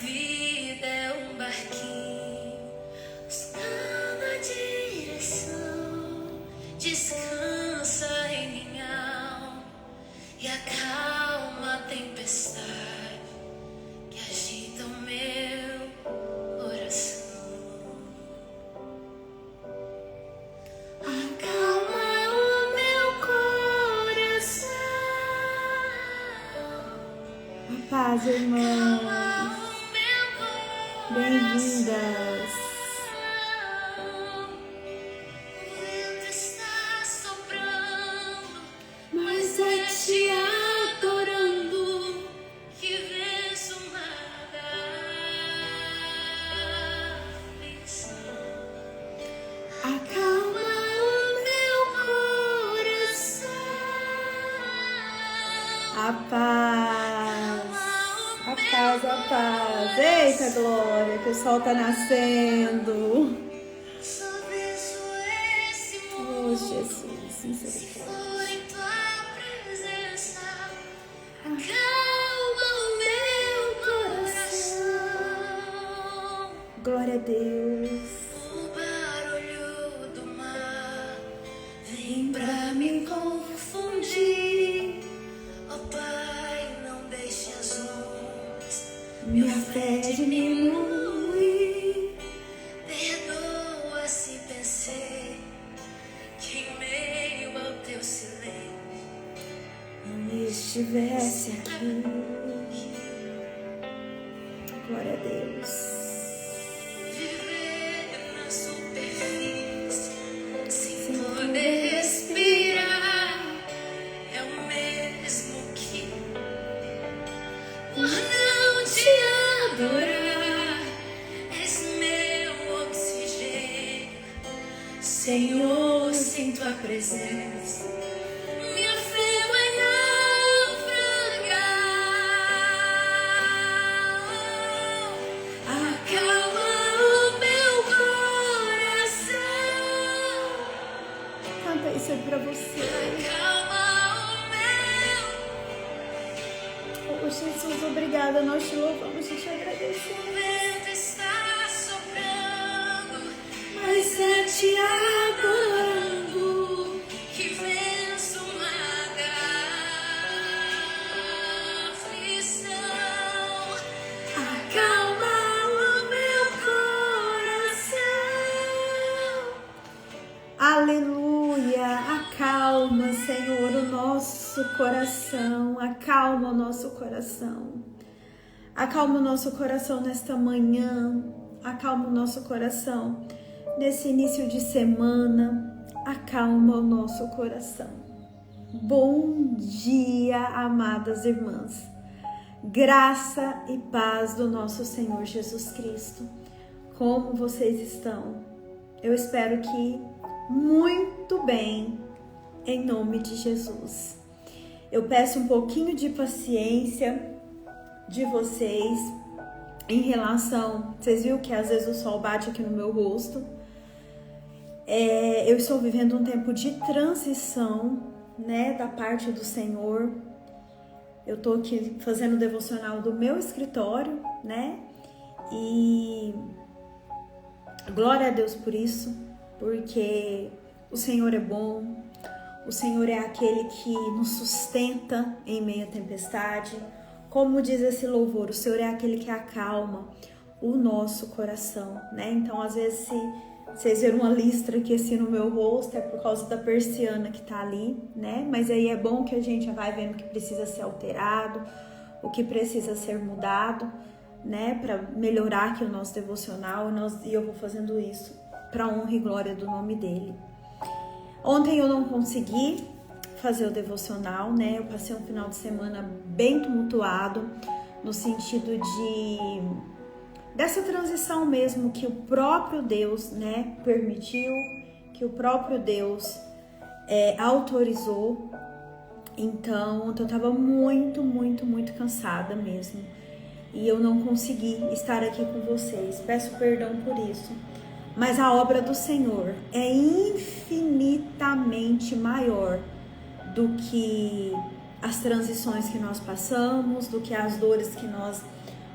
vida é um barquinho buscando a direção. Descansa em minha alma e acalma a tempestade que agita o meu coração. Acalma o meu coração. A paz, irmãs. Bem-vindas. O vento está soprando, mas é te adorando que venço uma aflição. Acalma o meu coração. A paz. A paz, a paz. Eita, glória, que o sol tá nascendo. Só vejo esse Oh, mundo Jesus, misericórdia. foi tua presença. Acalma o meu coração. Glória a Deus. O barulho do mar vem pra me confundir. Ó Pai, não deixe as ondas Minha fé diminuir. Perdoa se pensei que em meio ao teu silêncio não estivesse aqui. Glória a Deus. viver na superfície sem poder respirar é o mesmo que por não te adorar. És meu oxigênio, Senhor, sinto a presença. Minha fé vai naufragar. Acalma o meu coração. Canta isso aí pra você. Acalma o meu. Oh, Jesus, obrigada. Nós te louvamos e te agradecemos. O vento está soprando, mas é te adorando que venço uma aflição. Acalma o meu coração. Aleluia! Acalma, Senhor, o nosso coração. Acalma o nosso coração. Acalma o nosso coração nesta manhã. Acalma o nosso coração nesse início de semana. Acalma o nosso coração. Bom dia, amadas irmãs. Graça e paz do nosso Senhor Jesus Cristo. Como vocês estão? Eu espero que muito bem, em nome de Jesus. Eu peço um pouquinho de paciência de vocês em relação... Vocês viram que às vezes o sol bate aqui no meu rosto. Eu estou vivendo um tempo de transição, né, da parte do Senhor. Eu estou aqui fazendo o devocional do meu escritório, né? E glória a Deus por isso, porque o Senhor é bom, o Senhor é aquele que nos sustenta em meio à tempestade. Como diz esse louvor, o Senhor é aquele que acalma o nosso coração, né? Então, às vezes, se vocês viram uma listra aqui assim no meu rosto, é por causa da persiana que tá ali, né? Mas aí é bom que a gente vai vendo o que precisa ser alterado, o que precisa ser mudado, né? Para melhorar aqui o nosso devocional, e eu vou fazendo isso para honra e glória do nome dele. Ontem eu não consegui fazer o devocional, né? Eu passei um final de semana bem tumultuado, no sentido dessa transição mesmo que o próprio Deus, né, permitiu, que o próprio Deus autorizou. Então eu tava muito cansada mesmo. E eu não consegui estar aqui com vocês. Peço perdão por isso. Mas a obra do Senhor é infinitamente maior do que as transições que nós passamos, do que as dores que nós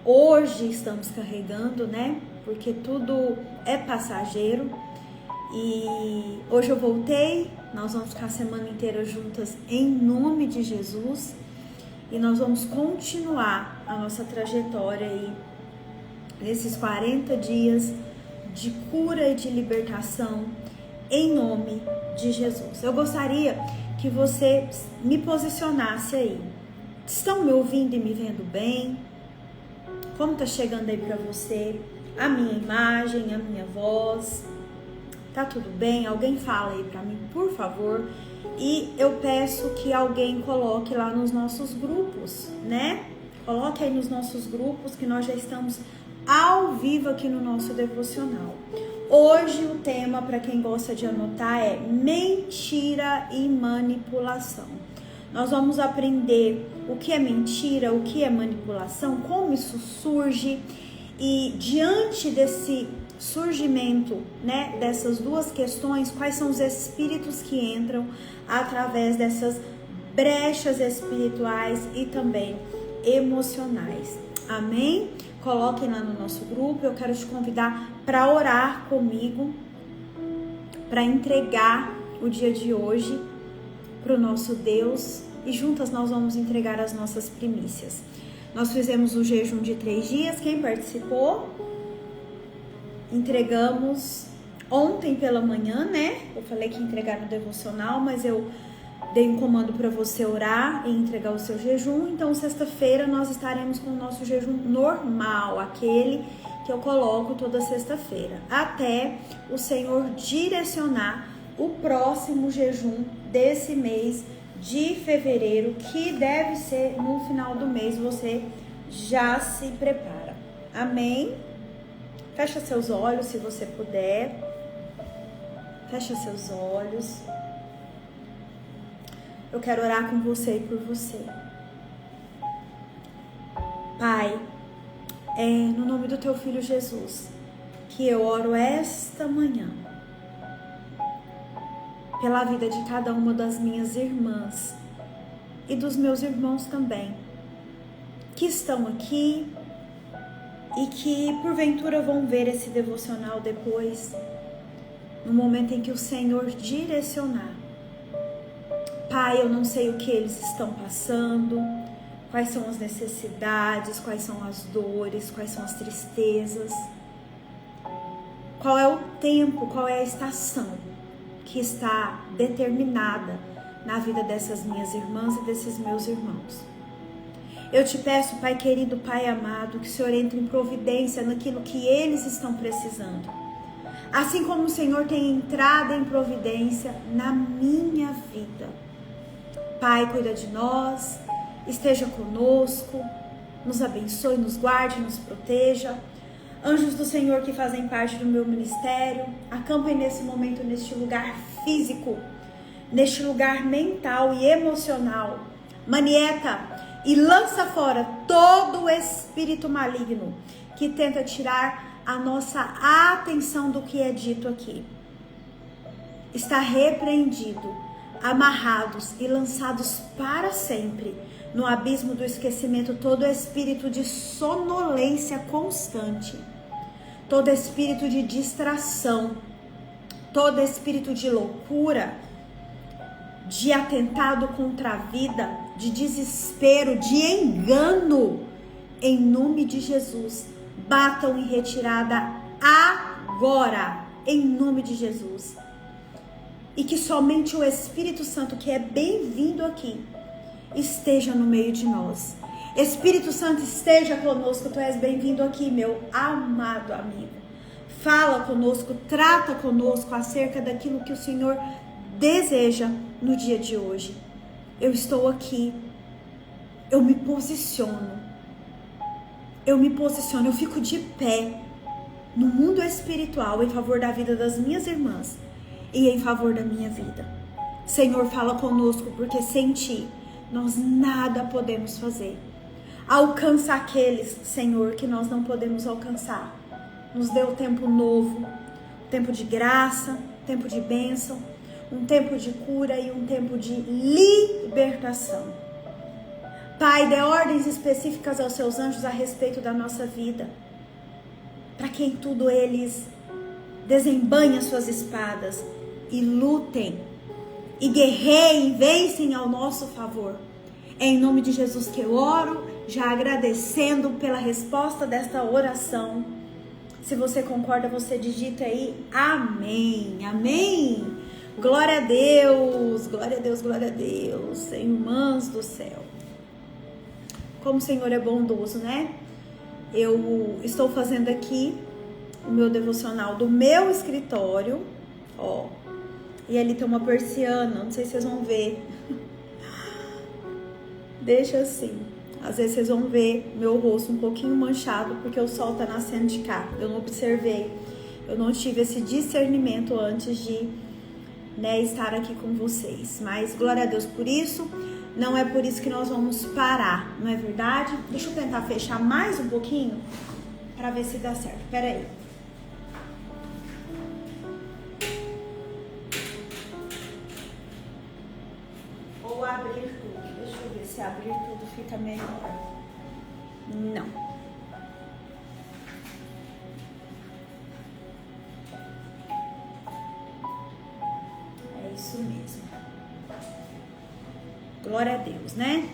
hoje estamos carregando, né? Porque tudo é passageiro. E hoje eu voltei, nós vamos ficar a semana inteira juntas em nome de Jesus. E nós vamos continuar a nossa trajetória aí, nesses 40 dias de cura e de libertação, em nome de Jesus. Eu gostaria que você me posicionasse aí. Estão me ouvindo e me vendo bem? Como tá chegando aí para você a minha imagem, a minha voz? Tá tudo bem? Alguém fala aí para mim, por favor. E eu peço que alguém coloque lá nos nossos grupos, né? Coloque aí nos nossos grupos que nós já estamos ao vivo aqui no nosso devocional. Hoje o tema, para quem gosta de anotar, é mentira e manipulação. Nós vamos aprender o que é mentira, o que é manipulação, como isso surge e diante desse surgimento, né, dessas duas questões, quais são os espíritos que entram através dessas brechas espirituais e também emocionais. Amém? Coloquem lá no nosso grupo. Eu quero te convidar para orar comigo, para entregar o dia de hoje para o nosso Deus e juntas nós vamos entregar as nossas primícias. Nós fizemos o jejum de 3 dias. Quem participou? Entregamos ontem pela manhã, né? Eu falei que ia entregar no devocional, mas eu dei um comando para você orar e entregar o seu jejum. Então, sexta-feira nós estaremos com o nosso jejum normal, aquele que eu coloco toda sexta-feira, até o Senhor direcionar o próximo jejum desse mês de fevereiro, que deve ser no final do mês. Você já se prepara. Amém? Fecha seus olhos se você puder. Fecha seus olhos. Eu quero orar com você e por você. Pai, é no nome do teu Filho Jesus que eu oro esta manhã pela vida de cada uma das minhas irmãs e dos meus irmãos também, que estão aqui e que porventura vão ver esse devocional depois, no momento em que o Senhor direcionar. Pai, eu não sei o que eles estão passando, quais são as necessidades, quais são as dores, quais são as tristezas, qual é o tempo, qual é a estação que está determinada na vida dessas minhas irmãs e desses meus irmãos. Eu te peço, Pai querido, Pai amado, que o Senhor entre em providência naquilo que eles estão precisando. Assim como o Senhor tem entrado em providência na minha vida. Pai, cuida de nós, esteja conosco, nos abençoe, nos guarde, nos proteja. Anjos do Senhor que fazem parte do meu ministério, acampem nesse momento, neste lugar físico, neste lugar mental e emocional. Manieta e lança fora todo o espírito maligno que tenta tirar a nossa atenção do que é dito aqui. Está repreendido, amarrados e lançados para sempre no abismo do esquecimento todo espírito de sonolência constante, todo espírito de distração, todo espírito de loucura, de atentado contra a vida, de desespero, de engano, em nome de Jesus, batam em retirada agora, em nome de Jesus. E que somente o Espírito Santo, que é bem-vindo aqui, esteja no meio de nós. Espírito Santo, esteja conosco, tu és bem-vindo aqui, meu amado amigo. Fala conosco, trata conosco acerca daquilo que o Senhor deseja no dia de hoje. Eu estou aqui, eu me posiciono, eu fico de pé no mundo espiritual em favor da vida das minhas irmãs e em favor da minha vida. Senhor, fala conosco, porque sem ti nós nada podemos fazer. Alcança aqueles, Senhor, que nós não podemos alcançar. Nos dê um tempo novo, tempo de graça, tempo de bênção, um tempo de cura e um tempo de libertação. Pai, dê ordens específicas aos seus anjos a respeito da nossa vida, para que em tudo eles desembanhem as suas espadas e lutem, e guerreiem, vencem ao nosso favor. É em nome de Jesus que eu oro, já agradecendo pela resposta desta oração. Se você concorda, você digita aí, amém, amém. Glória a Deus, glória a Deus, glória a Deus, irmãs do céu. Como o Senhor é bondoso, né? Eu estou fazendo aqui o meu devocional do meu escritório, ó. E ali tem uma persiana, não sei se vocês vão ver. Deixa assim. Às vezes vocês vão ver meu rosto um pouquinho manchado porque o sol tá nascendo de cá. Eu não observei, eu não tive esse discernimento antes de, né, estar aqui com vocês. Mas glória a Deus por isso. Não é por isso que nós vamos parar, não é verdade? Deixa eu tentar fechar mais um pouquinho para ver se dá certo. Pera aí. Ou abrir tudo. Deixa eu ver se abrir tudo fica melhor. Não. É isso mesmo. Glória a Deus, né?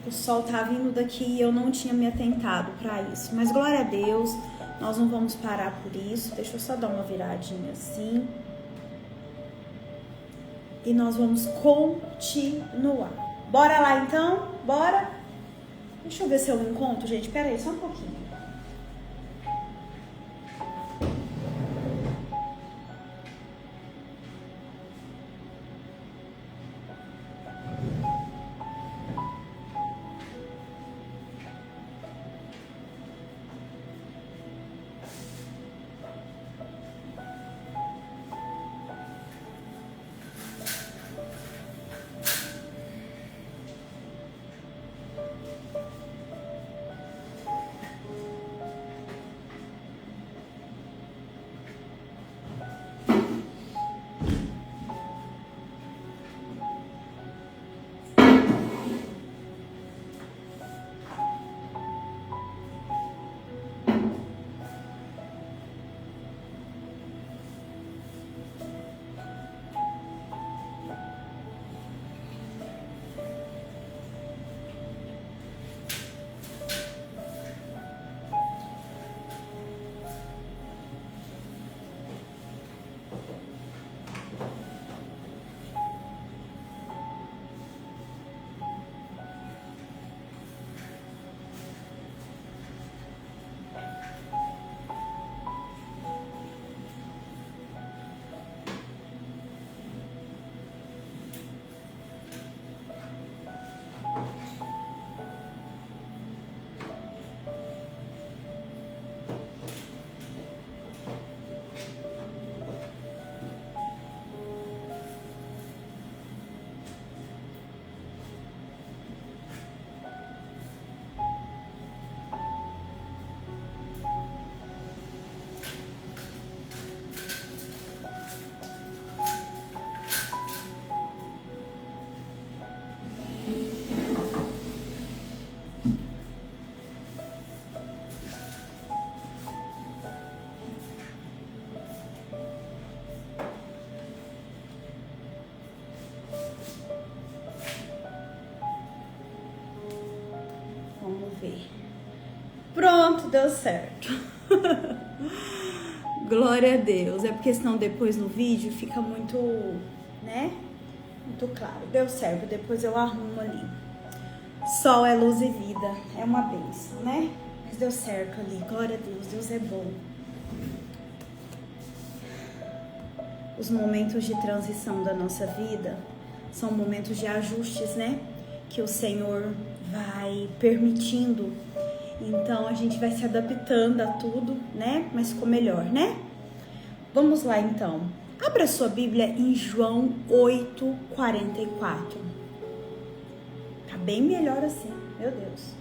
O sol tá vindo daqui e eu não tinha me atentado para isso. Mas glória a Deus, nós não vamos parar por isso. Deixa eu só dar uma viradinha assim. E nós vamos continuar. Bora lá então? Bora? Deixa eu ver se eu encontro, gente. Pera aí, só um pouquinho. Pronto, deu certo. Glória a Deus. É porque senão depois no vídeo fica muito, né? Muito claro. Deu certo, depois eu arrumo ali. Sol é luz e vida. É uma bênção, né? Mas deu certo ali. Glória a Deus. Deus é bom. Os momentos de transição da nossa vida são momentos de ajustes, né? Que o Senhor vai permitindo. Então a gente vai se adaptando a tudo, né? Mas ficou melhor, né? Vamos lá então. Abra sua Bíblia em João 8:44. Tá bem melhor assim, meu Deus.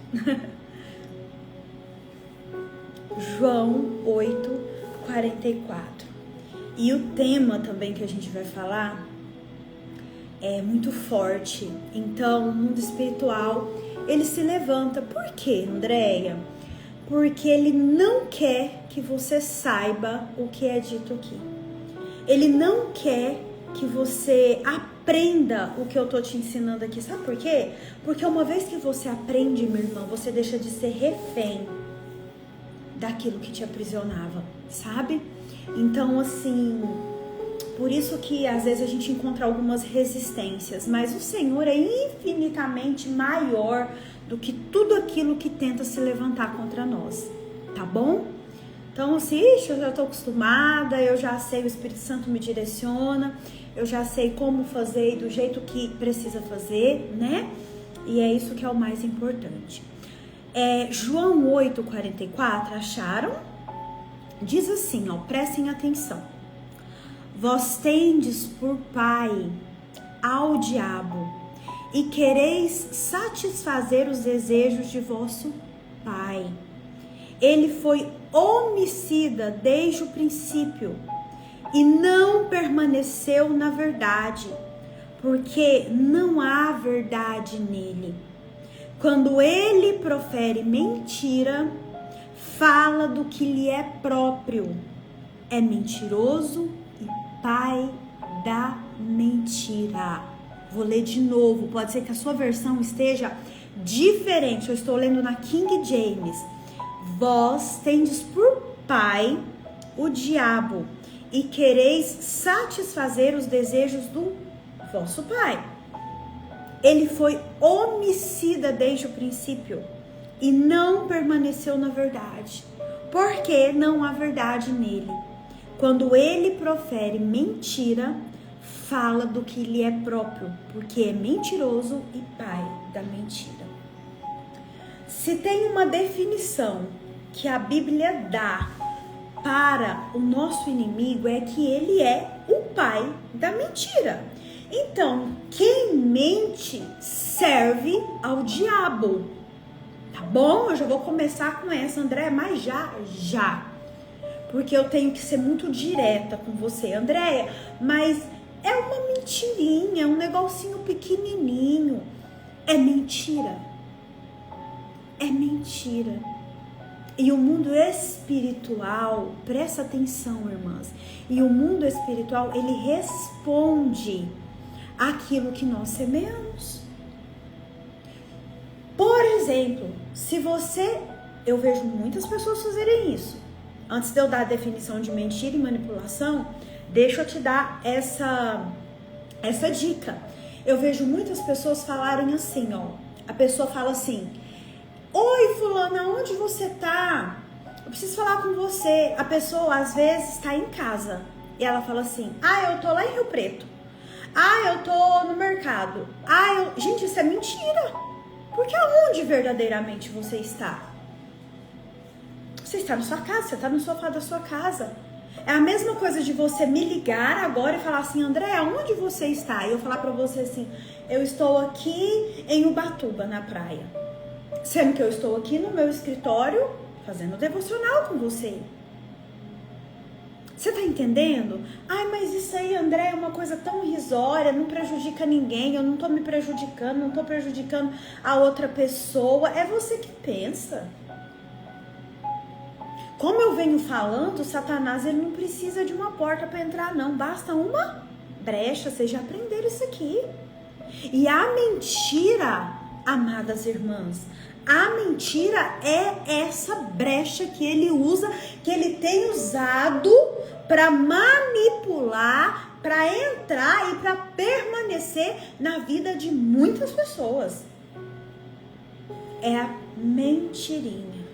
João 8:44. E o tema também que a gente vai falar é muito forte. Então, no mundo espiritual, ele se levanta. Por quê, Andréia? Porque ele não quer que você saiba o que é dito aqui. Ele não quer que você aprenda o que eu tô te ensinando aqui. Sabe por quê? Porque uma vez que você aprende, minha irmã, você deixa de ser refém daquilo que te aprisionava, sabe? Então, assim, por isso que às vezes a gente encontra algumas resistências, mas o Senhor é infinitamente maior do que tudo aquilo que tenta se levantar contra nós, tá bom? Então, assim, eu já tô acostumada, eu já sei, o Espírito Santo me direciona, eu já sei como fazer e do jeito que precisa fazer, né? E é isso que é o mais importante. João 8,44, acharam? Diz assim, ó, prestem atenção. Vós tendes por pai ao diabo e quereis satisfazer os desejos de vosso pai. Ele foi homicida desde o princípio e não permaneceu na verdade, porque não há verdade nele. Quando ele profere mentira, fala do que lhe é próprio. É mentiroso e pai da mentira. Vou ler de novo, pode ser que a sua versão esteja diferente. Eu estou lendo na King James. Vós tendes por pai o diabo e quereis satisfazer os desejos do vosso pai. Ele foi homicida desde o princípio e não permaneceu na verdade, porque não há verdade nele. Quando ele profere mentira, fala do que lhe é próprio, porque é mentiroso e pai da mentira. Se tem uma definição que a Bíblia dá para o nosso inimigo, é que ele é o pai da mentira. Então, quem mente serve ao diabo. Tá bom? Eu já vou começar com essa, Andréia, mas já. Porque eu tenho que ser muito direta com você, Andréia, mas é uma mentirinha, um negocinho pequenininho. É mentira. É mentira. E o mundo espiritual, presta atenção, irmãs, e o mundo espiritual, ele responde aquilo que nós semeamos. Por exemplo, se você, eu vejo muitas pessoas fazerem isso. Antes de eu dar a definição de mentira e manipulação, deixa eu te dar essa dica. Eu vejo muitas pessoas falarem assim, ó. A pessoa fala assim: oi, fulana, onde você tá? Eu preciso falar com você. A pessoa, às vezes, está em casa. E ela fala assim: eu tô lá em Rio Preto. Eu tô no mercado. Gente, isso é mentira. Porque aonde verdadeiramente você está? Você está na sua casa, você está no sofá da sua casa. É a mesma coisa de você me ligar agora e falar assim: André, onde você está? E eu falar pra você assim: eu estou aqui em Ubatuba, na praia. Sendo que eu estou aqui no meu escritório fazendo devocional com você. Você tá entendendo? Mas isso aí, André, é uma coisa tão irrisória, não prejudica ninguém, eu não tô me prejudicando, não tô prejudicando a outra pessoa. É você que pensa. Como eu venho falando, Satanás, ele não precisa de uma porta para entrar, não. Basta uma brecha, vocês já aprenderam isso aqui. E a mentira, amadas irmãs, a mentira é essa brecha que ele usa, que ele tem usado para manipular, para entrar e para permanecer na vida de muitas pessoas. É a mentirinha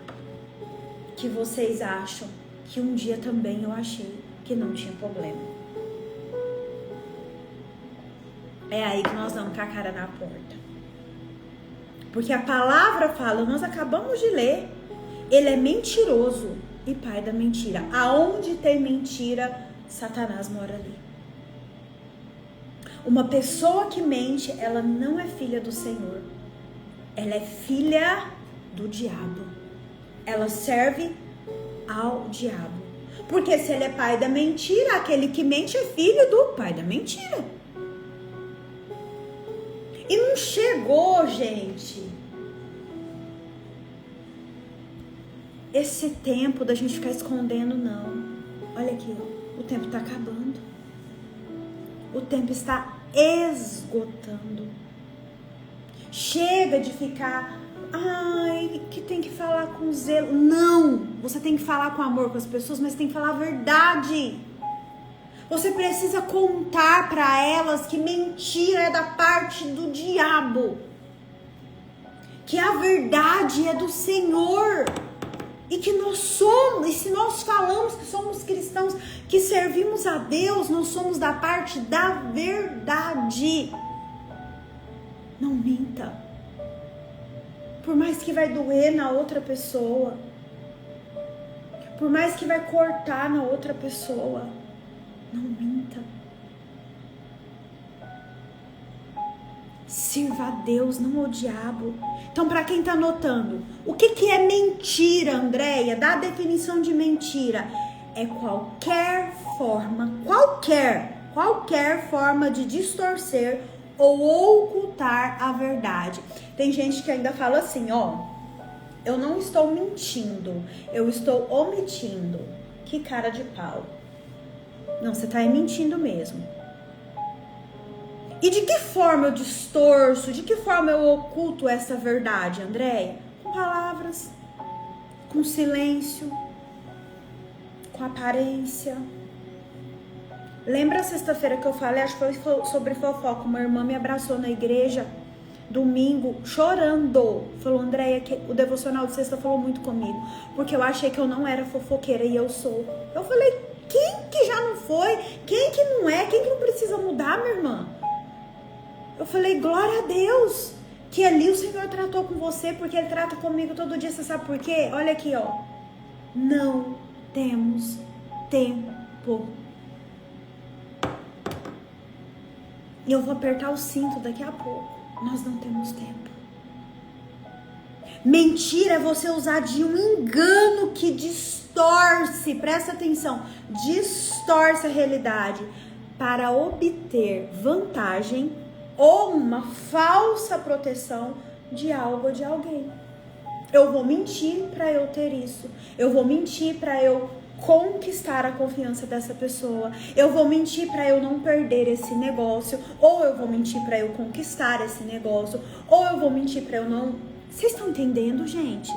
que vocês acham que um dia também eu achei que não tinha problema. É aí que nós damos com a cara na porta. Porque a palavra fala, nós acabamos de ler, ele é mentiroso e pai da mentira. Aonde tem mentira, Satanás mora ali. Uma pessoa que mente, ela não é filha do Senhor. Ela é filha do diabo. Ela serve ao diabo. Porque se ele é pai da mentira, aquele que mente é filho do pai da mentira. E não chegou, gente, esse tempo da gente ficar escondendo, não. Olha aqui, ó, o tempo tá acabando. O tempo está esgotando. Chega de ficar, ai, que tem que falar com zelo. Não, você tem que falar com amor com as pessoas, mas tem que falar a verdade. Você precisa contar para elas que mentira é da parte do diabo, que a verdade é do Senhor. E que nós somos, e se nós falamos que somos cristãos, que servimos a Deus, nós somos da parte da verdade. Não minta. Por mais que vai doer na outra pessoa, por mais que vai cortar na outra pessoa, não minta. Sirva a Deus, não ao diabo. Então, para quem tá anotando, o que é mentira, Andréia? Dá a definição de mentira. É qualquer forma de distorcer ou ocultar a verdade. Tem gente que ainda fala assim, ó, eu não estou mentindo, eu estou omitindo. Que cara de pau. Não, você tá aí mentindo mesmo. E de que forma eu distorço, de que forma eu oculto essa verdade, Andréia? Com palavras, com silêncio, com aparência. Lembra a sexta-feira que eu falei, acho que foi sobre fofoca, uma irmã me abraçou na igreja, domingo, chorando. Falou, Andréia, que o devocional de sexta falou muito comigo, porque eu achei que eu não era fofoqueira e eu sou. Eu falei, quem que já não foi? Quem que não é? Quem que não precisa mudar, minha irmã? Eu falei, glória a Deus, que ali o Senhor tratou com você, porque Ele trata comigo todo dia. Você sabe por quê? Olha aqui, ó. Não temos tempo. E eu vou apertar o cinto daqui a pouco. Nós não temos tempo. Mentira é você usar de um engano que distorce, presta atenção, distorce a realidade para obter vantagem ou uma falsa proteção de algo ou de alguém. Eu vou mentir para eu ter isso. Eu vou mentir para eu conquistar a confiança dessa pessoa. Eu vou mentir para eu não perder esse negócio. Ou eu vou mentir para eu conquistar esse negócio. Ou eu vou mentir para eu não... Vocês estão entendendo, gente?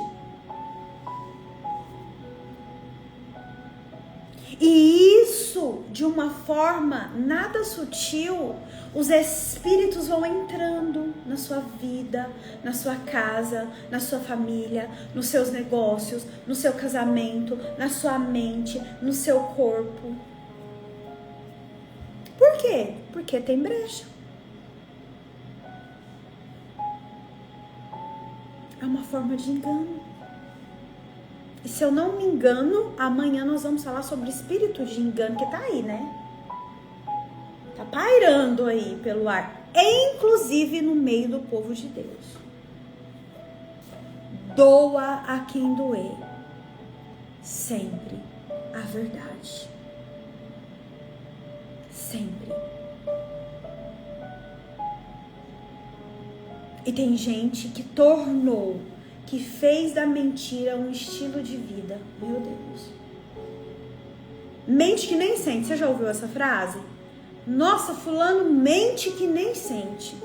E isso, de uma forma nada sutil, os espíritos vão entrando na sua vida, na sua casa, na sua família, nos seus negócios, no seu casamento, na sua mente, no seu corpo. Por quê? Porque tem brecha. É uma forma de engano. E se eu não me engano, amanhã nós vamos falar sobre espírito de engano, que tá aí, né? Tá pairando aí pelo ar, inclusive no meio do povo de Deus. Doa a quem doer, sempre a verdade. Sempre. E tem gente que tornou, que fez da mentira um estilo de vida. Meu Deus. Mente que nem sente. Você já ouviu essa frase? Nossa, fulano mente que nem sente.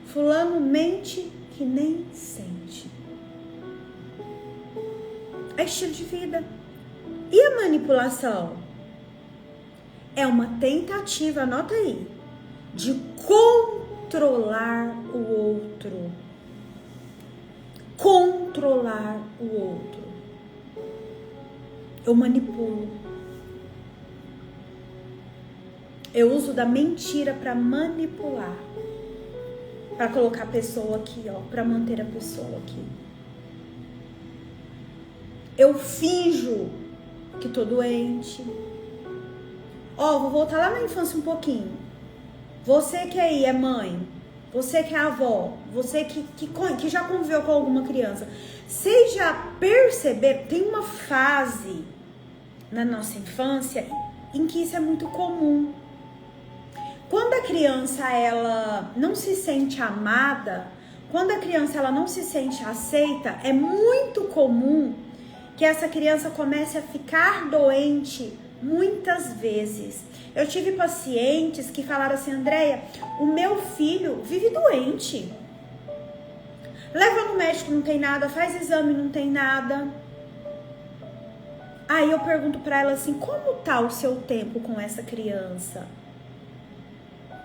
Fulano mente que nem sente. É estilo de vida. E a manipulação? É uma tentativa, anota aí, de controlar o outro. Controlar o outro. Eu manipulo. Eu uso da mentira para manipular. Para colocar a pessoa aqui, ó, para manter a pessoa aqui. Eu finjo que tô doente. Ó, vou voltar lá na infância um pouquinho. Você que aí é mãe, você que é avó, você que já conviveu com alguma criança, vocês já perceberam, tem uma fase na nossa infância em que isso é muito comum. Quando a criança ela não se sente amada, quando a criança ela não se sente aceita, é muito comum que essa criança comece a ficar doente muitas vezes. Eu tive pacientes que falaram assim: Andréia, o meu filho vive doente. Leva no médico, não tem nada, faz exame, não tem nada. Aí eu pergunto pra ela assim: como tá o seu tempo com essa criança?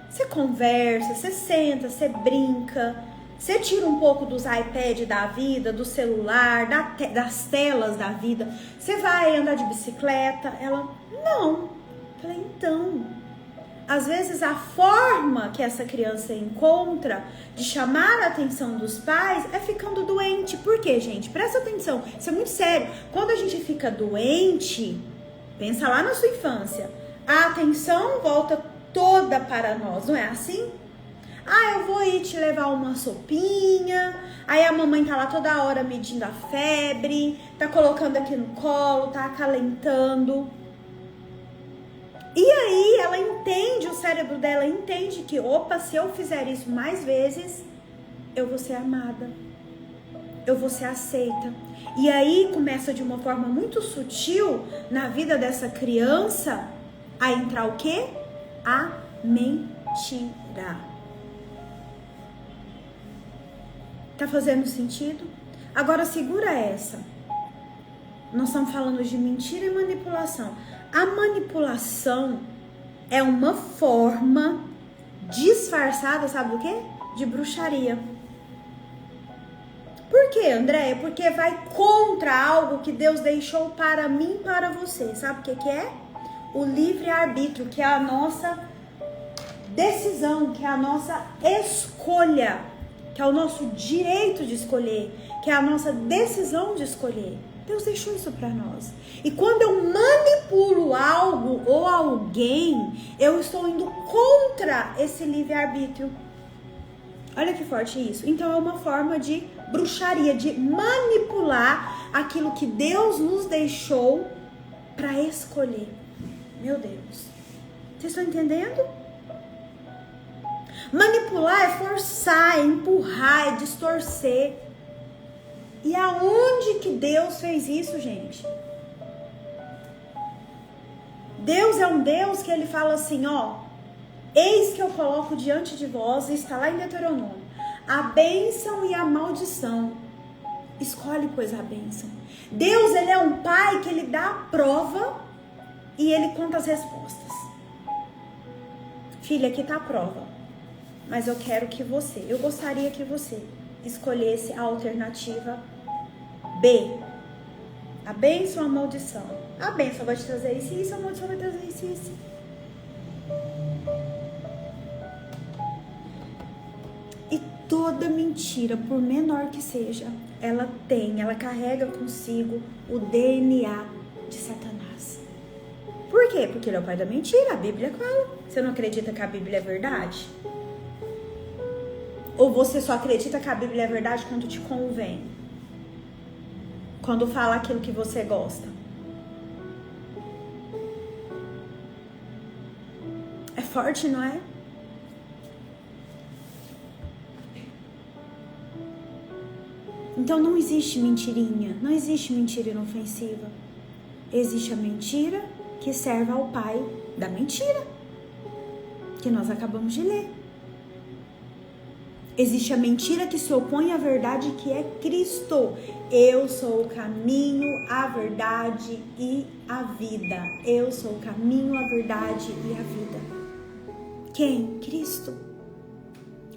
Você conversa, você senta, você brinca, você tira um pouco dos iPads da vida, do celular, das telas da vida. Você vai andar de bicicleta? Ela, não. Eu falei, então, às vezes a forma que essa criança encontra de chamar a atenção dos pais é ficando doente. Por quê, gente? Presta atenção, isso é muito sério. Quando a gente fica doente, pensa lá na sua infância, a atenção volta toda para nós, não é assim? Ah, eu vou ir te levar uma sopinha, aí a mamãe tá lá toda hora medindo a febre, tá colocando aqui no colo, tá acalentando. E aí ela entende, o cérebro dela entende que, opa, se eu fizer isso mais vezes, eu vou ser amada, eu vou ser aceita. E aí começa de uma forma muito sutil na vida dessa criança a entrar o quê? A mentira. Tá fazendo sentido? Agora segura essa. Nós estamos falando de mentira e manipulação. A manipulação é uma forma disfarçada, sabe do quê? De bruxaria. Por quê, Andréia? Porque vai contra algo que Deus deixou para mim e para você. Sabe o que é? O livre-arbítrio, que é a nossa decisão, que é a nossa escolha, que é o nosso direito de escolher, que é a nossa decisão de escolher. Deus deixou isso para nós. E quando eu manipulo algo ou alguém, eu estou indo contra esse livre-arbítrio. Olha que forte isso. Então é uma forma de bruxaria, de manipular aquilo que Deus nos deixou para escolher. Meu Deus. Vocês estão entendendo? Manipular é forçar, é empurrar, é distorcer. E aonde que Deus fez isso, gente? Deus é um Deus que ele fala assim, ó: eis que eu coloco diante de vós, está lá em Deuteronômio, a bênção e a maldição. Escolhe, pois, a bênção. Deus, ele é um pai que ele dá a prova e ele conta as respostas. Filha, aqui tá a prova. Mas eu gostaria que você escolhesse a alternativa B. A bênção ou a maldição? A bênção vai te trazer isso e isso, a maldição vai trazer isso e isso. E toda mentira, por menor que seja, ela carrega consigo o DNA de Satanás. Por quê? Porque ele é o pai da mentira, a Bíblia fala. Você não acredita que a Bíblia é verdade? Ou você só acredita que a Bíblia é verdade quando te convém? Quando fala aquilo que você gosta? É forte, não é? Então não existe mentirinha, não existe mentira inofensiva. Existe a mentira que serve ao pai da mentira, que nós acabamos de ler. Existe a mentira que se opõe à verdade, que é Cristo. Eu sou o caminho, a verdade e a vida. Eu sou o caminho, a verdade e a vida. Quem? Cristo.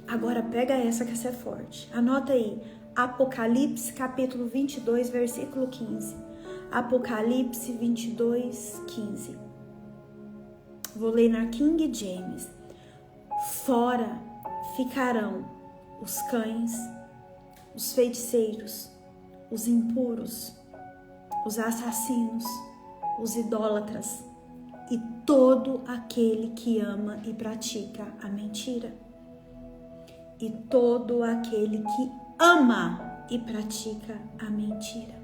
Agora pega essa que essa é forte. Anota aí. Apocalipse capítulo 22, versículo 15. Apocalipse 22, 15. Vou ler na King James. Fora ficarão os cães, os feiticeiros, os impuros, os assassinos, os idólatras e todo aquele que ama e pratica a mentira. E todo aquele que ama e pratica a mentira.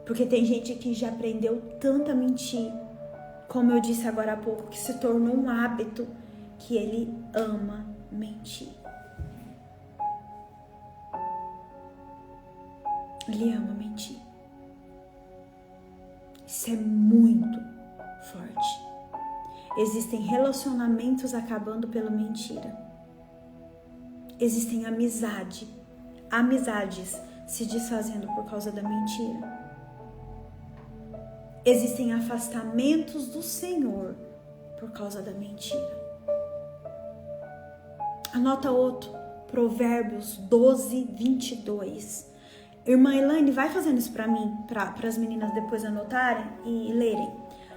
Porque tem gente que já aprendeu tanto a mentir, como eu disse agora há pouco, que se tornou um hábito, que ele ama mentir. Ele ama mentir. Isso é muito forte. Existem relacionamentos acabando pela mentira. Existem amizades se desfazendo por causa da mentira. Existem afastamentos do Senhor por causa da mentira. Anota outro, Provérbios 12, 22. Irmã Elaine, vai fazendo isso para mim, para as meninas depois anotarem e lerem.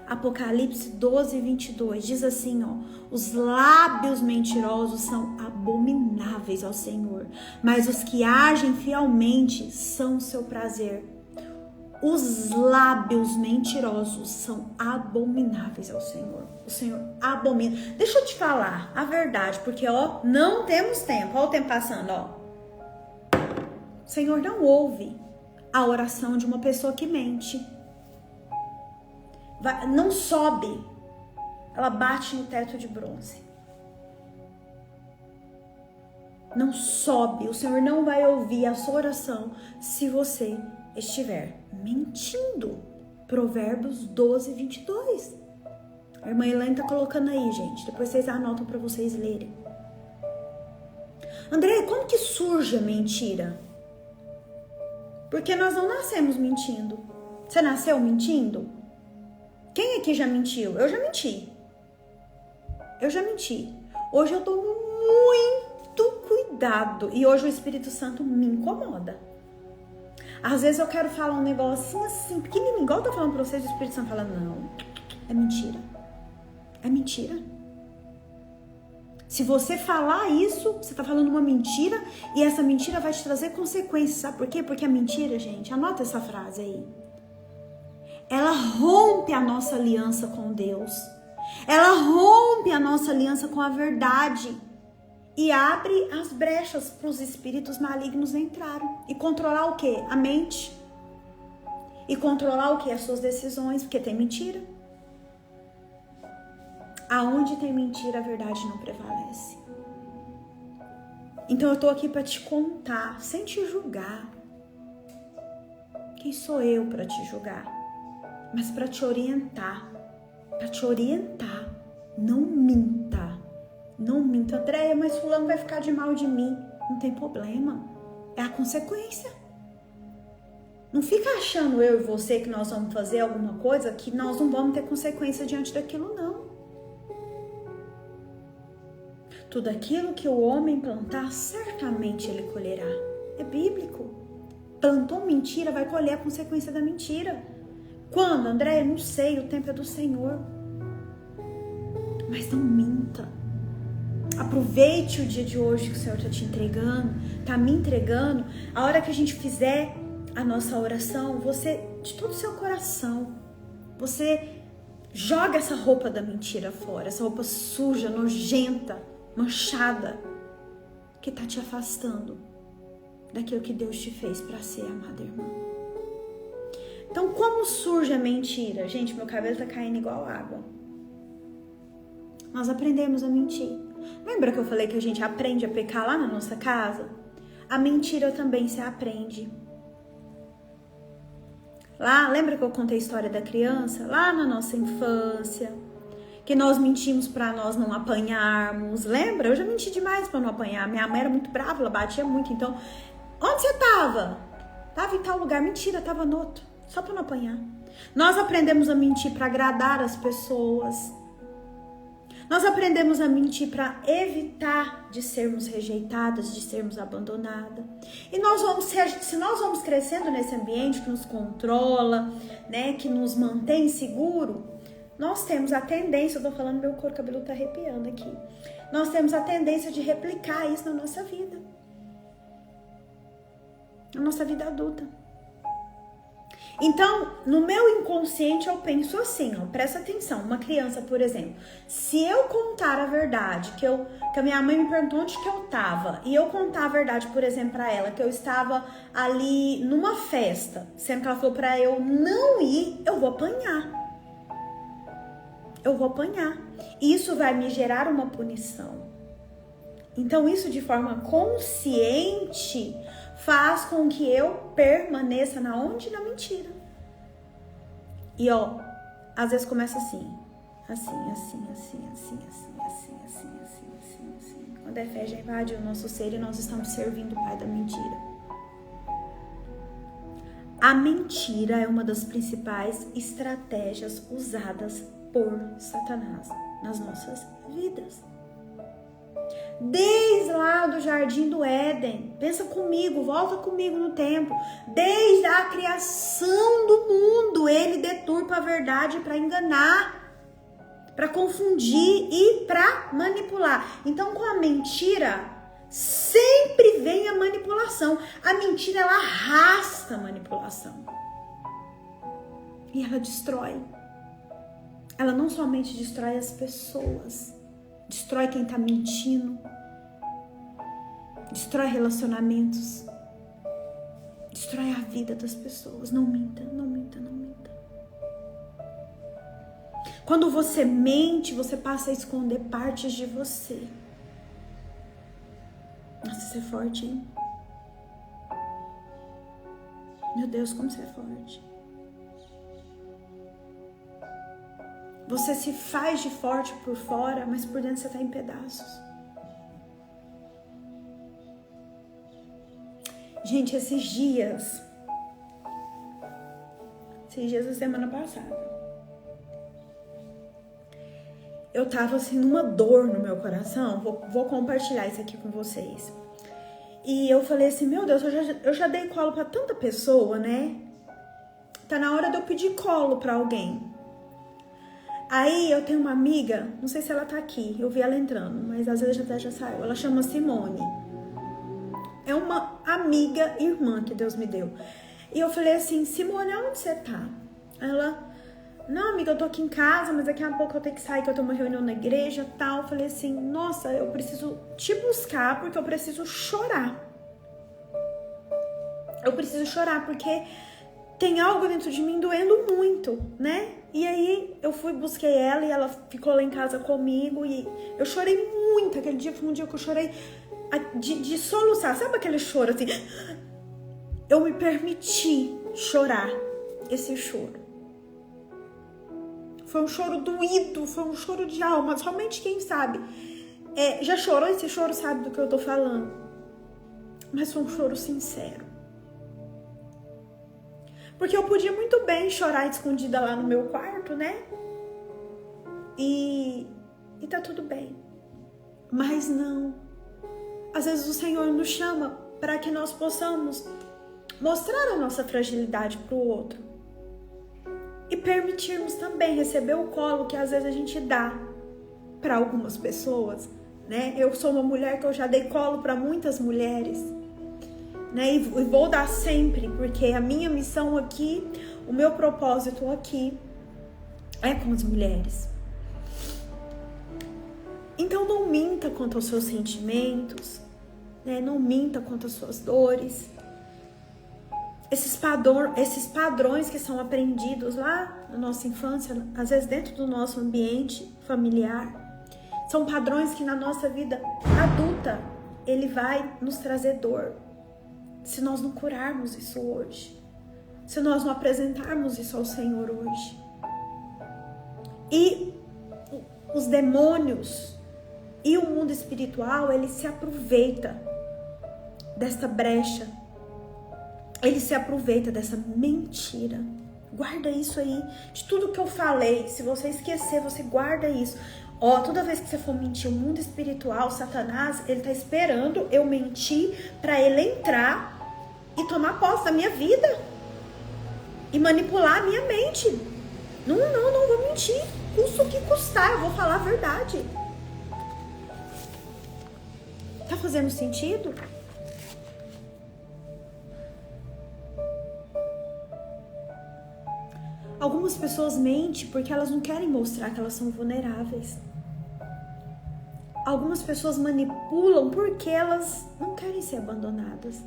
Apocalipse 12, 22, diz assim, ó: os lábios mentirosos são abomináveis ao Senhor, mas os que agem fielmente são o seu prazer. Os lábios mentirosos são abomináveis ao Senhor. O Senhor abomina. Deixa eu te falar a verdade, porque ó, não temos tempo. Olha o tempo passando, ó. O Senhor não ouve a oração de uma pessoa que mente. Não sobe. Ela bate no teto de bronze. Não sobe. O Senhor não vai ouvir a sua oração se você estiver mentindo. Provérbios 12, 22. A irmã Elaine tá colocando aí, gente. Depois vocês anotam para vocês lerem. André, como que surge a mentira? Porque nós não nascemos mentindo. Você nasceu mentindo? Quem aqui já mentiu? Eu já menti. Hoje eu tomo muito cuidado. E hoje o Espírito Santo me incomoda. Às vezes eu quero falar um negócio assim, pequenininho, igual eu tô falando pra vocês, o Espírito Santo fala, não, é mentira. É mentira. Se você falar isso, você tá falando uma mentira e essa mentira vai te trazer consequências. Sabe por quê? Porque a mentira, gente, anota essa frase aí. Ela rompe a nossa aliança com Deus. Ela rompe a nossa aliança com a verdade. E abre as brechas para os espíritos malignos entrarem. E controlar o quê? A mente. E controlar o quê? As suas decisões, porque tem mentira. Aonde tem mentira, a verdade não prevalece. Então eu tô aqui para te contar, sem te julgar. Quem sou eu para te julgar? Mas para te orientar. Para te orientar. Não minta. Não minta, Andréia, mas fulano vai ficar de mal de mim. Não tem problema. É a consequência. Não fica achando eu e você que nós vamos fazer alguma coisa que nós não vamos ter consequência diante daquilo, não. Tudo aquilo que o homem plantar, certamente ele colherá. É bíblico. Plantou mentira, vai colher a consequência da mentira. Quando, Andréia? Não sei, o tempo é do Senhor. Mas não minta. Aproveite o dia de hoje que o Senhor está te entregando, está me entregando. A hora que a gente fizer a nossa oração, você, de todo o seu coração, você joga essa roupa da mentira fora, essa roupa suja, nojenta, manchada, que está te afastando daquilo que Deus te fez para ser, amada irmã. Então, como surge a mentira? Gente, meu cabelo está caindo igual água. Nós aprendemos a mentir. Lembra que eu falei que a gente aprende a pecar lá na nossa casa? A mentira também se aprende. Lá, lembra que eu contei a história da criança? Lá na nossa infância, que nós mentimos para nós não apanharmos. Lembra? Eu já menti demais para não apanhar. Minha mãe era muito brava, ela batia muito. Então, onde você tava? Tava em tal lugar. Mentira, tava no outro. Só para não apanhar. Nós aprendemos a mentir para agradar as pessoas. Nós aprendemos a mentir para evitar de sermos rejeitadas, de sermos abandonadas. E se nós vamos crescendo nesse ambiente que nos controla, né, que nos mantém seguro, nós temos a tendência, eu tô falando, meu couro cabelo tá arrepiando aqui. Nós temos a tendência de replicar isso na nossa vida. Na nossa vida adulta. Então, no meu inconsciente eu penso assim, ó, presta atenção, uma criança, por exemplo, se eu contar a verdade, que a minha mãe me perguntou onde que eu tava, e eu contar a verdade, por exemplo, pra ela, que eu estava ali numa festa, sendo que ela falou pra eu não ir, eu vou apanhar. E isso vai me gerar uma punição. Então isso de forma consciente faz com que eu permaneça na onde? Na mentira. E às vezes começa assim. Quando a fé já invade o nosso ser e nós estamos servindo o pai da mentira. A mentira é uma das principais estratégias usadas por Satanás nas nossas vidas. Desde lá do Jardim do Éden, pensa comigo, volta comigo no tempo. Desde a criação do mundo, ele deturpa a verdade para enganar, para confundir e para manipular. Então, com a mentira, sempre vem a manipulação. A mentira, ela arrasta a manipulação. E ela destrói. Ela não somente destrói as pessoas, destrói quem tá mentindo, destrói relacionamentos, destrói a vida das pessoas. Não minta, não minta, não minta. Quando você mente, você passa a esconder partes de você. Nossa, você é forte, hein? Meu Deus, como você é forte. Você se faz de forte por fora, mas por dentro você tá em pedaços. Gente, esses dias da semana passada, eu tava assim numa dor no meu coração. Vou compartilhar isso aqui com vocês. E eu falei assim, meu Deus, eu já dei colo pra tanta pessoa, né? Tá na hora de eu pedir colo pra alguém. Aí eu tenho uma amiga, não sei se ela tá aqui, eu vi ela entrando, mas às vezes já saiu. Ela chama Simone. É uma amiga, irmã que Deus me deu. E eu falei assim, Simone, onde você tá? Ela, não, amiga, eu tô aqui em casa, mas daqui a pouco eu tenho que sair, que eu tenho uma reunião na igreja e tal. Eu falei assim, nossa, eu preciso te buscar porque eu preciso chorar. Eu preciso chorar porque tem algo dentro de mim doendo muito, né? E aí eu busquei ela e ela ficou lá em casa comigo e eu chorei muito. Aquele dia foi um dia que eu chorei de soluçar, sabe aquele choro assim? Eu me permiti chorar esse choro. Foi um choro doído, foi um choro de alma. Somente quem sabe já chorou esse choro sabe do que eu tô falando. Mas foi um choro sincero. Porque eu podia muito bem chorar escondida lá no meu quarto, né? E tá tudo bem. Mas não. Às vezes o Senhor nos chama para que nós possamos mostrar a nossa fragilidade para o outro. E permitirmos também receber o colo que às vezes a gente dá para algumas pessoas, né? Eu sou uma mulher que eu já dei colo para muitas mulheres. Né? E vou dar sempre, porque a minha missão aqui, o meu propósito aqui é com as mulheres. Então não minta quanto aos seus sentimentos, né? Não minta quanto às suas dores. Esses padrões que são aprendidos lá na nossa infância, às vezes dentro do nosso ambiente familiar, são padrões que na nossa vida adulta, ele vai nos trazer dor. Se nós não curarmos isso hoje, se nós não apresentarmos isso ao Senhor hoje. E os demônios e o mundo espiritual, ele se aproveita desta brecha, ele se aproveita dessa mentira. Guarda isso aí, de tudo que eu falei. Se você esquecer, você guarda isso. Toda vez que você for mentir, o mundo espiritual, Satanás, ele tá esperando eu mentir para ele entrar e tomar posse da minha vida e manipular a minha mente. Não vou mentir. Custa o que custar, eu vou falar a verdade. Tá fazendo sentido? Algumas pessoas mentem porque elas não querem mostrar que elas são vulneráveis. Algumas pessoas manipulam porque elas não querem ser abandonadas.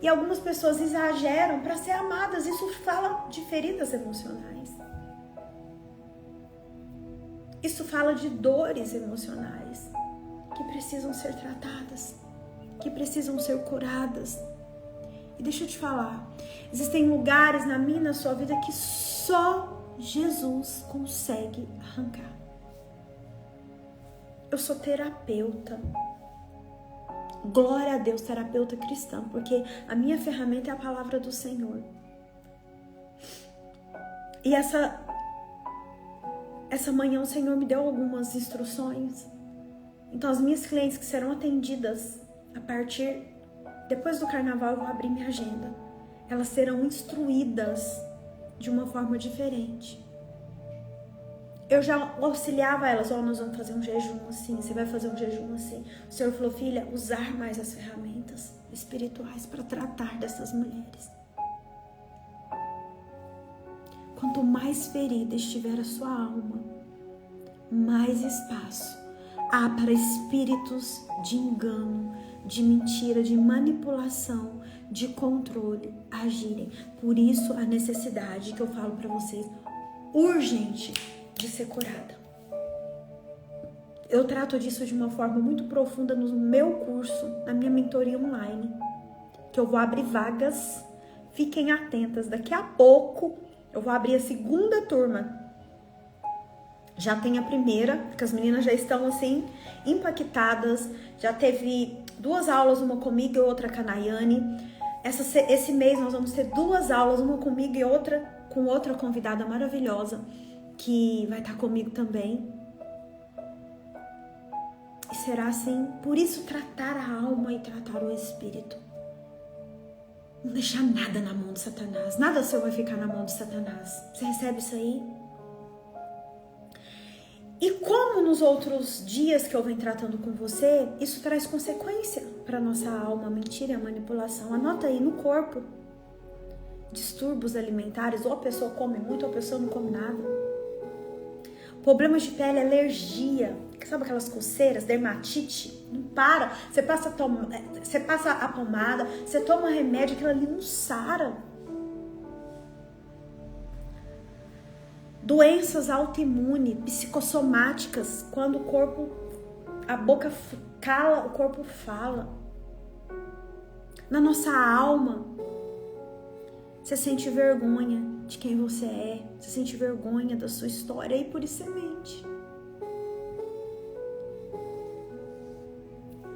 E algumas pessoas exageram para ser amadas. Isso fala de feridas emocionais. Isso fala de dores emocionais. que precisam ser tratadas, que precisam ser curadas. E deixa eu te falar, existem lugares na minha e na sua vida que só Jesus consegue arrancar. Eu sou terapeuta. Glória a Deus, terapeuta cristã, porque a minha ferramenta é a palavra do Senhor. E essa manhã o Senhor me deu algumas instruções. Então as minhas clientes que serão atendidas depois do carnaval, eu vou abrir minha agenda. Elas serão instruídas de uma forma diferente. Eu já auxiliava elas, nós vamos fazer um jejum assim, você vai fazer um jejum assim. O Senhor falou, filha, usar mais as ferramentas espirituais para tratar dessas mulheres. Quanto mais ferida estiver a sua alma, mais espaço há para espíritos de engano, de mentira, de manipulação, de controle agirem. Por isso a necessidade que eu falo para vocês, urgente, de ser curada. Eu trato disso de uma forma muito profunda no meu curso, na minha mentoria online, que eu vou abrir vagas. Fiquem atentas, daqui a pouco eu vou abrir a segunda turma. Já tem a primeira, porque as meninas já estão assim impactadas. Já teve 2 aulas, uma comigo e outra com a Nayane. Esse mês nós vamos ter 2 aulas, uma comigo e outra com outra convidada maravilhosa que vai estar comigo também. E será assim, por isso tratar a alma e tratar o espírito. Não deixar nada na mão de Satanás. Nada seu vai ficar na mão de Satanás. Você recebe isso aí? E como nos outros dias que eu venho tratando com você, isso traz consequência para nossa alma, a mentira e a manipulação. Anota aí no corpo. Distúrbios alimentares, ou a pessoa come muito, ou a pessoa não come nada. Problemas de pele, alergia, sabe aquelas coceiras, dermatite, não para. Você passa a pomada, você toma remédio, aquilo ali não sara. Doenças autoimunes, psicossomáticas, quando a boca cala, o corpo fala. Na nossa alma, você sente vergonha de quem você é, você sente vergonha da sua história e por isso você mente.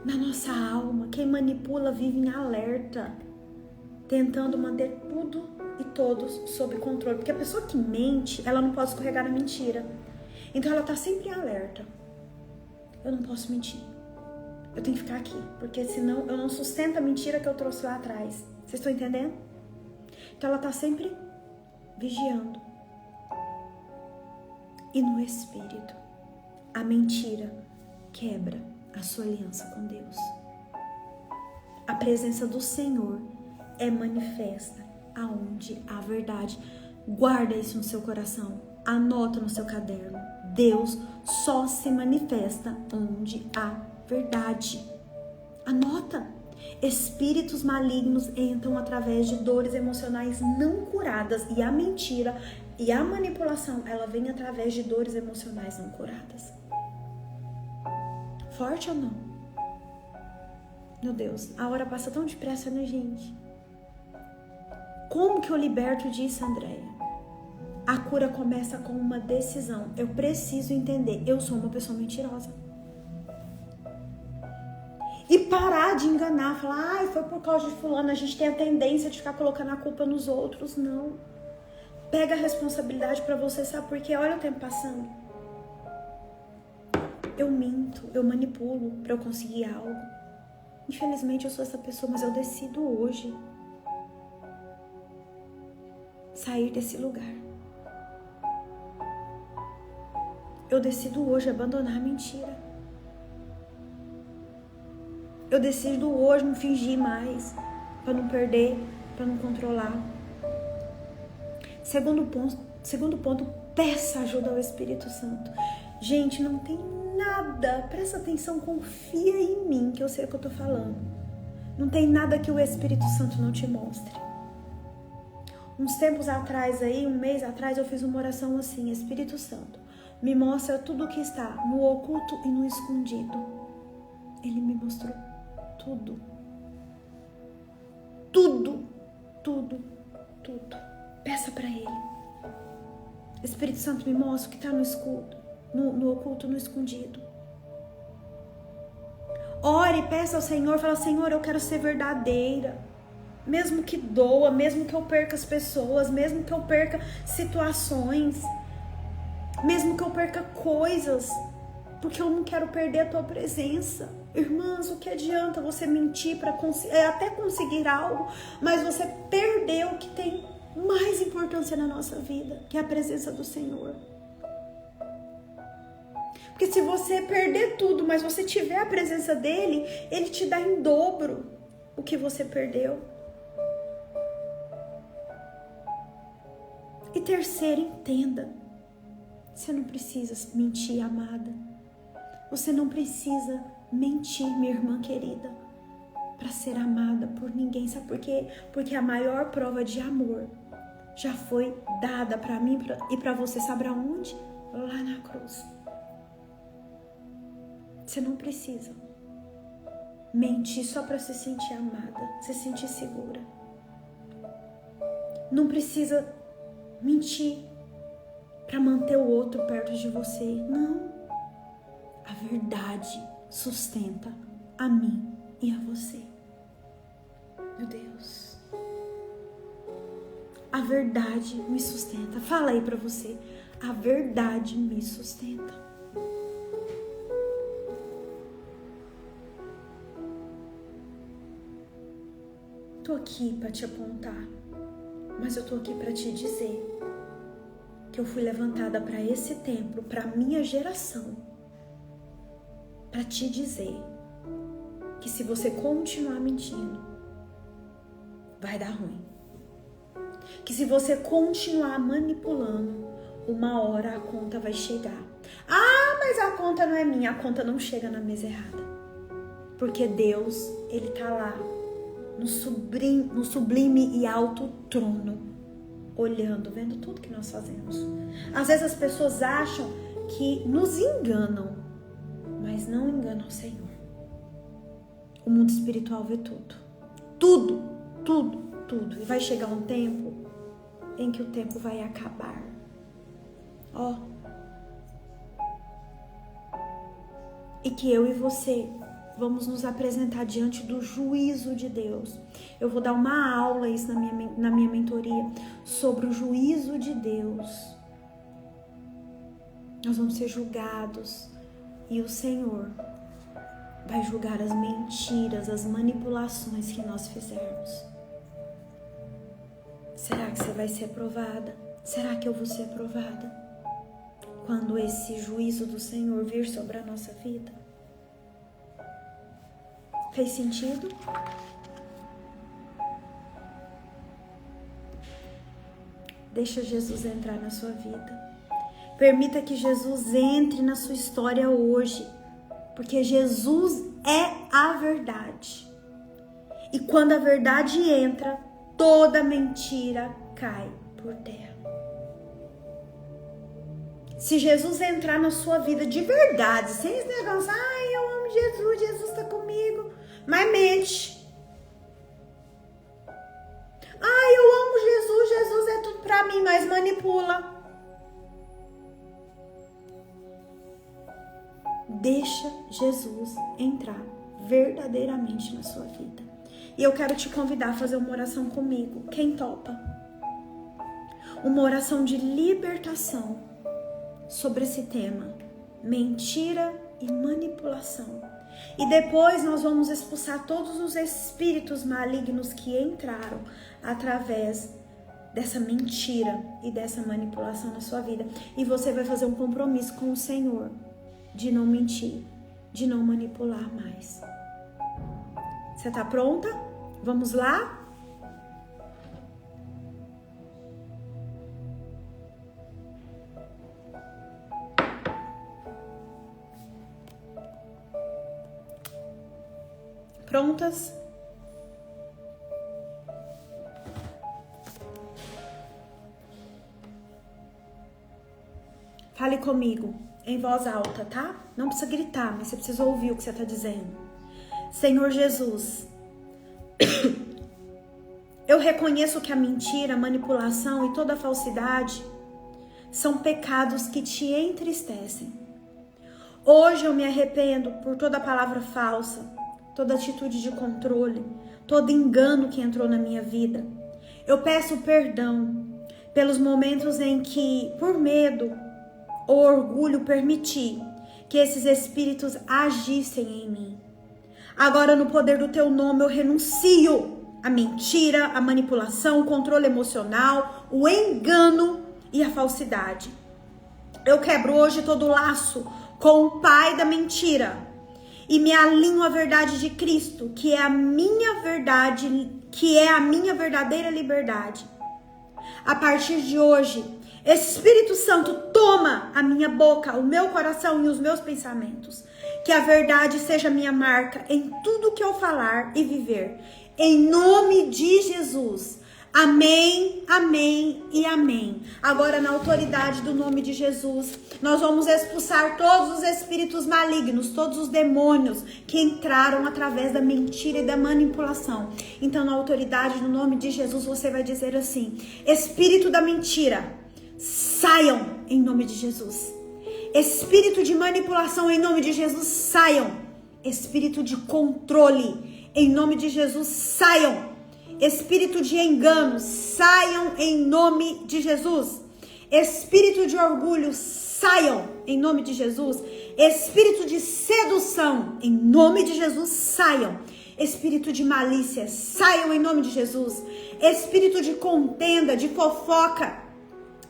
Na nossa alma, quem manipula vive em alerta, tentando manter tudo e todos sob controle. Porque a pessoa que mente, ela não pode escorregar na mentira. Então ela tá sempre em alerta. Eu não posso mentir. Eu tenho que ficar aqui, porque senão eu não sustento a mentira que eu trouxe lá atrás. Vocês estão entendendo? Então ela tá sempre vigiando. E no espírito, a mentira quebra a sua aliança com Deus. A presença do Senhor é manifesta aonde há verdade. Guarda isso no seu coração. Anota no seu caderno. Deus só se manifesta onde há verdade. Anota. Espíritos malignos entram através de dores emocionais não curadas. E a mentira e a manipulação, ela vem através de dores emocionais não curadas. Forte ou não? Meu Deus, a hora passa tão depressa, né, gente? Como que eu liberto disso, Andréia? A cura começa com uma decisão. Eu preciso entender, eu sou uma pessoa mentirosa. E parar de enganar, falar, foi por causa de fulano. A gente tem a tendência de ficar colocando a culpa nos outros. Não. Pega a responsabilidade pra você, sabe por quê? Olha o tempo passando. Eu minto, eu manipulo pra eu conseguir algo. Infelizmente eu sou essa pessoa, mas eu decido hoje sair desse lugar. Eu decido hoje abandonar a mentira. Eu decido hoje não fingir mais, para não perder, para não controlar. Segundo ponto, peça ajuda ao Espírito Santo. Gente, não tem nada, presta atenção, confia em mim, que eu sei o que eu tô falando. Não tem nada que o Espírito Santo não te mostre. Uns tempos atrás aí, um mês atrás, eu fiz uma oração assim: Espírito Santo, me mostra tudo o que está no oculto e no escondido. Ele me mostrou tudo. Tudo, tudo, tudo. Peça para Ele. Espírito Santo, me mostra o que está no escudo, no oculto, no escondido. Ore, peça ao Senhor, fala: Senhor, eu quero ser verdadeira. Mesmo que doa, mesmo que eu perca as pessoas, mesmo que eu perca situações, mesmo que eu perca coisas, porque eu não quero perder a tua presença. Irmãs, o que adianta você mentir para até conseguir algo, mas você perdeu o que tem mais importância na nossa vida, que é a presença do Senhor. Porque se você perder tudo, mas você tiver a presença dele, ele te dá em dobro o que você perdeu. E terceiro, entenda. Você não precisa mentir, amada. Você não precisa mentir, minha irmã querida, para ser amada por ninguém. Sabe por quê? Porque a maior prova de amor já foi dada para mim e para você. Sabe aonde? Lá na cruz. Você não precisa mentir só para se sentir amada, se sentir segura. Não precisa mentir para manter o outro perto de você. Não. A verdade sustenta a mim e a você. Meu Deus. A verdade me sustenta. Fala aí para você. A verdade me sustenta. Tô aqui para te apontar, mas eu tô aqui para te dizer que eu fui levantada para esse templo, para minha geração, para te dizer que se você continuar mentindo, vai dar ruim. Que se você continuar manipulando, uma hora a conta vai chegar. Ah, mas a conta não é minha, a conta não chega na mesa errada. Porque Deus, Ele tá lá no sublime e alto trono, olhando, vendo tudo que nós fazemos. Às vezes as pessoas acham que nos enganam, mas não enganam o Senhor. O mundo espiritual vê tudo. Tudo, tudo, tudo. E vai chegar um tempo em que o tempo vai acabar. Ó. E que eu e você vamos nos apresentar diante do juízo de Deus. Eu vou dar uma aula isso na minha mentoria sobre o juízo de Deus. Nós vamos ser julgados e o Senhor vai julgar as mentiras, as manipulações que nós fizermos. Será que você vai ser aprovada? Será que eu vou ser aprovada? Quando esse juízo do Senhor vir sobre a nossa vida? Fez sentido? Deixa Jesus entrar na sua vida. Permita que Jesus entre na sua história hoje. Porque Jesus é a verdade. E quando a verdade entra, toda mentira cai por terra. Se Jesus entrar na sua vida de verdade, sem esse negócio, ai, eu amo Jesus, Jesus está comigo, mas mente. Ai, eu amo Jesus, Jesus é tudo pra mim, mas manipula. Deixa Jesus entrar verdadeiramente na sua vida. E eu quero te convidar a fazer uma oração comigo. Quem topa? Uma oração de libertação sobre esse tema. Mentira e manipulação. E depois nós vamos expulsar todos os espíritos malignos que entraram através dessa mentira e dessa manipulação na sua vida. E você vai fazer um compromisso com o Senhor de não mentir, de não manipular mais. Você tá pronta? Vamos lá? Prontas? Fale comigo em voz alta, tá? Não precisa gritar, mas você precisa ouvir o que você tá dizendo. Senhor Jesus, eu reconheço que a mentira, a manipulação e toda a falsidade são pecados que te entristecem. Hoje eu me arrependo por toda palavra falsa, toda atitude de controle, todo engano que entrou na minha vida. Eu peço perdão pelos momentos em que, por medo ou orgulho, permiti que esses espíritos agissem em mim. Agora, no poder do teu nome, eu renuncio à mentira, à manipulação, o controle emocional, o engano e a falsidade. Eu quebro hoje todo laço com o pai da mentira e me alinho à verdade de Cristo, que é a minha verdade, que é a minha verdadeira liberdade. A partir de hoje, Espírito Santo, toma a minha boca, o meu coração e os meus pensamentos. Que a verdade seja minha marca em tudo que eu falar e viver. Em nome de Jesus. Amém, amém e amém. Agora, na autoridade do nome de Jesus, nós vamos expulsar todos os espíritos malignos, todos os demônios que entraram através da mentira e da manipulação. Então, na autoridade do nome de Jesus, você vai dizer assim: espírito da mentira, saiam em nome de Jesus. Espírito de manipulação, em nome de Jesus, saiam. Espírito de controle, em nome de Jesus, saiam. Espírito de engano, saiam em nome de Jesus. Espírito de orgulho, saiam em nome de Jesus. Espírito de sedução, em nome de Jesus, saiam. Espírito de malícia, saiam em nome de Jesus. Espírito de contenda, de fofoca,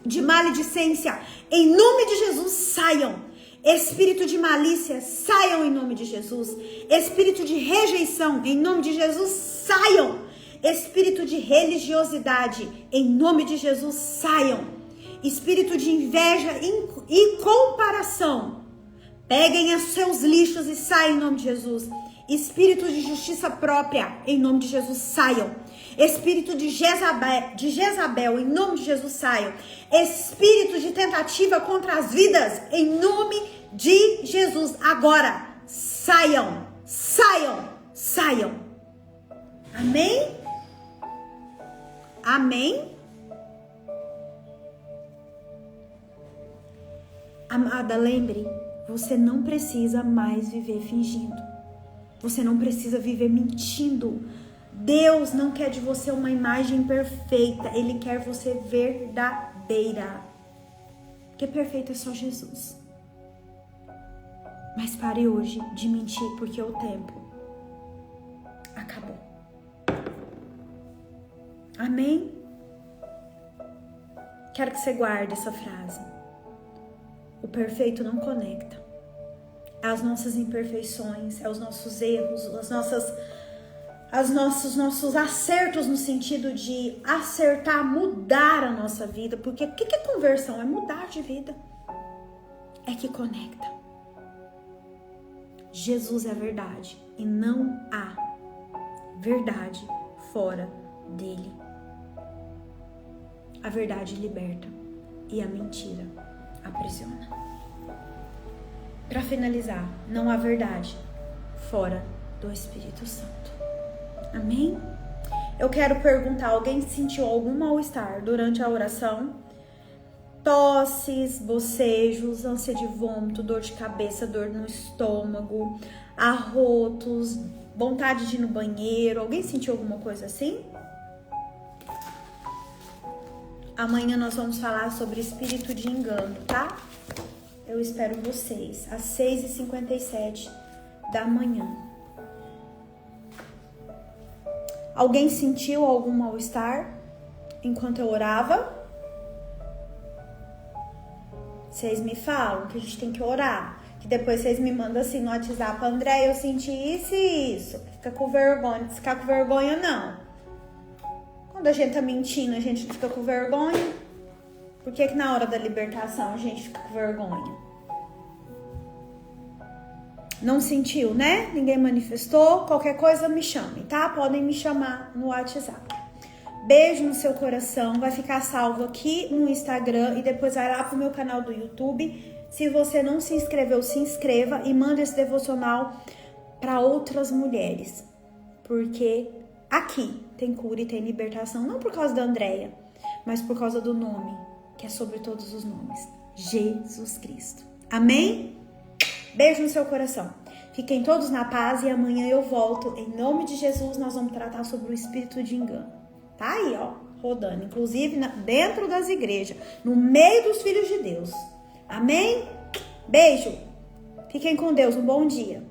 de maledicência, em nome de Jesus, saiam. Espírito de malícia, saiam em nome de Jesus. Espírito de rejeição, em nome de Jesus, saiam. Espírito de religiosidade, em nome de Jesus, saiam. Espírito de inveja e comparação, peguem os seus lixos e saiam em nome de Jesus. Espírito de justiça própria, em nome de Jesus, saiam. Espírito de Jezabel, em nome de Jesus, saiam. Espírito de tentativa contra as vidas, em nome de Jesus, agora, saiam, saiam, saiam. Amém? Amém? Amada, lembre, você não precisa mais viver fingindo. Você não precisa viver mentindo. Deus não quer de você uma imagem perfeita. Ele quer você verdadeira. Porque perfeito é só Jesus. Mas pare hoje de mentir, porque o tempo acabou. Amém? Quero que você guarde essa frase. O perfeito não conecta. É as nossas imperfeições, é os nossos erros, nossos acertos no sentido de acertar, mudar a nossa vida. Porque o que é conversão? É mudar de vida. É que conecta. Jesus é a verdade e não há verdade fora dele. A verdade liberta e a mentira aprisiona. Para finalizar, não há verdade fora do Espírito Santo. Amém? Eu quero perguntar, alguém sentiu algum mal-estar durante a oração? Tosses, bocejos, ânsia de vômito, dor de cabeça, dor no estômago, arrotos, vontade de ir no banheiro. Alguém sentiu alguma coisa assim? Amanhã nós vamos falar sobre espírito de engano, tá? Eu espero vocês às 6h57 da manhã. Alguém sentiu algum mal-estar enquanto eu orava? Vocês me falam que a gente tem que orar. Que depois vocês me mandam assim no WhatsApp: André, eu senti isso e isso. Fica com vergonha. Não fica com vergonha, não. Quando a gente tá mentindo, a gente fica com vergonha. Por que na hora da libertação a gente fica com vergonha? Não sentiu, né? Ninguém manifestou. Qualquer coisa me chame, tá? Podem me chamar no WhatsApp. Beijo no seu coração. Vai ficar salvo aqui no Instagram e depois vai lá pro meu canal do YouTube. Se você não se inscreveu, se inscreva e manda esse devocional para outras mulheres, porque aqui tem cura e tem libertação, não por causa da Andréia, mas por causa do nome, que é sobre todos os nomes, Jesus Cristo. Amém? Beijo no seu coração. Fiquem todos na paz e amanhã eu volto. Em nome de Jesus, nós vamos tratar sobre o espírito de engano. Tá aí, ó, rodando, inclusive dentro das igrejas, no meio dos filhos de Deus. Amém? Beijo. Fiquem com Deus. Um bom dia.